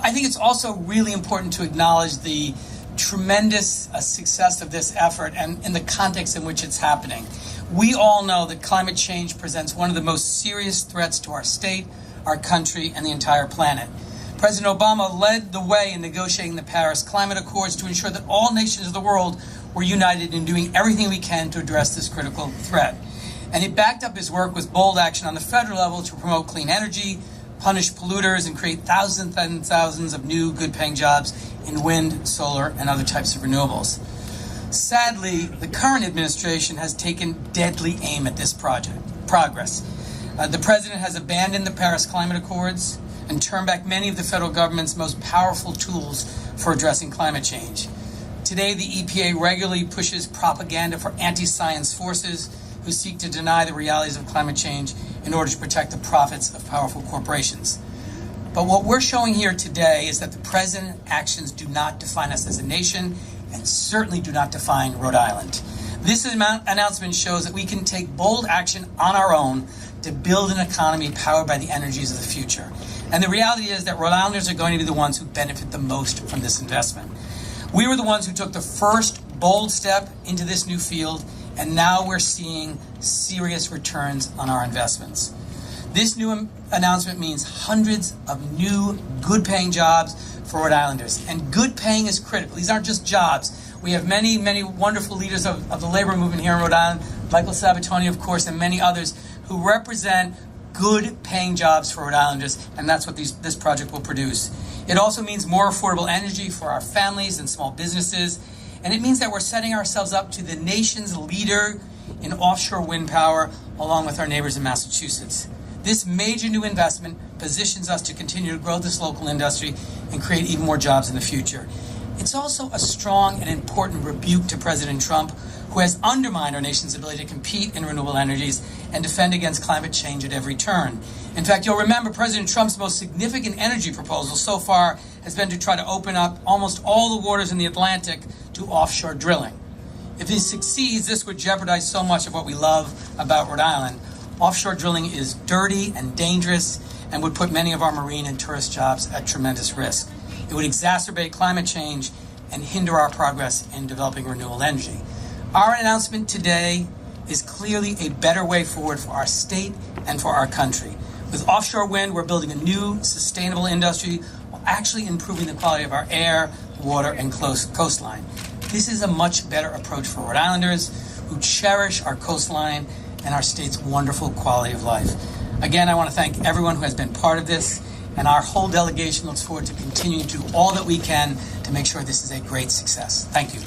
I think it's also really important to acknowledge the tremendous success of this effort and in the context in which it's happening. We all know that climate change presents one of the most serious threats to our state, our country, and the entire planet. President Obama led the way in negotiating the Paris Climate Accords to ensure that all nations of the world were united in doing everything we can to address this critical threat. And he backed up his work with bold action on the federal level to promote clean energy, punish polluters, and create thousands and thousands of new good-paying jobs in wind, solar, and other types of renewables. Sadly, the current administration has taken deadly aim at this progress. The president has abandoned the Paris Climate Accords and turned back many of the federal government's most powerful tools for addressing climate change. Today, the EPA regularly pushes propaganda for anti-science forces who seek to deny the realities of climate change in order to protect the profits of powerful corporations. But what we're showing here today is that the president's actions do not define us as a nation and certainly do not define Rhode Island. This announcement shows that we can take bold action on our own to build an economy powered by the energies of the future. And the reality is that Rhode Islanders are going to be the ones who benefit the most from this investment. We were the ones who took the first bold step into this new field, and now we're seeing serious returns on our investments. This new announcement means hundreds of new good-paying jobs for Rhode Islanders. And good paying is critical. These aren't just jobs. We have many, many wonderful leaders of the labor movement here in Rhode Island, Michael Sabatoni, of course, and many others who represent good-paying jobs for Rhode Islanders, and that's what this project will produce. It also means more affordable energy for our families and small businesses, and it means that we're setting ourselves up to the nation's leader in offshore wind power, along with our neighbors in Massachusetts. This major new investment positions us to continue to grow this local industry and create even more jobs in the future. It's also a strong and important rebuke to President Trump, who has undermined our nation's ability to compete in renewable energies and defend against climate change at every turn. In fact, you'll remember President Trump's most significant energy proposal so far has been to try to open up almost all the waters in the Atlantic to offshore drilling. If he succeeds, this would jeopardize so much of what we love about Rhode Island. Offshore drilling is dirty and dangerous and would put many of our marine and tourist jobs at tremendous risk. It would exacerbate climate change and hinder our progress in developing renewable energy. Our announcement today is clearly a better way forward for our state and for our country. With offshore wind, we're building a new, sustainable industry while actually improving the quality of our air, water, and coastline. This is a much better approach for Rhode Islanders who cherish our coastline and our state's wonderful quality of life. Again, I want to thank everyone who has been part of this, and our whole delegation looks forward to continuing to do all that we can to make sure this is a great success. Thank you.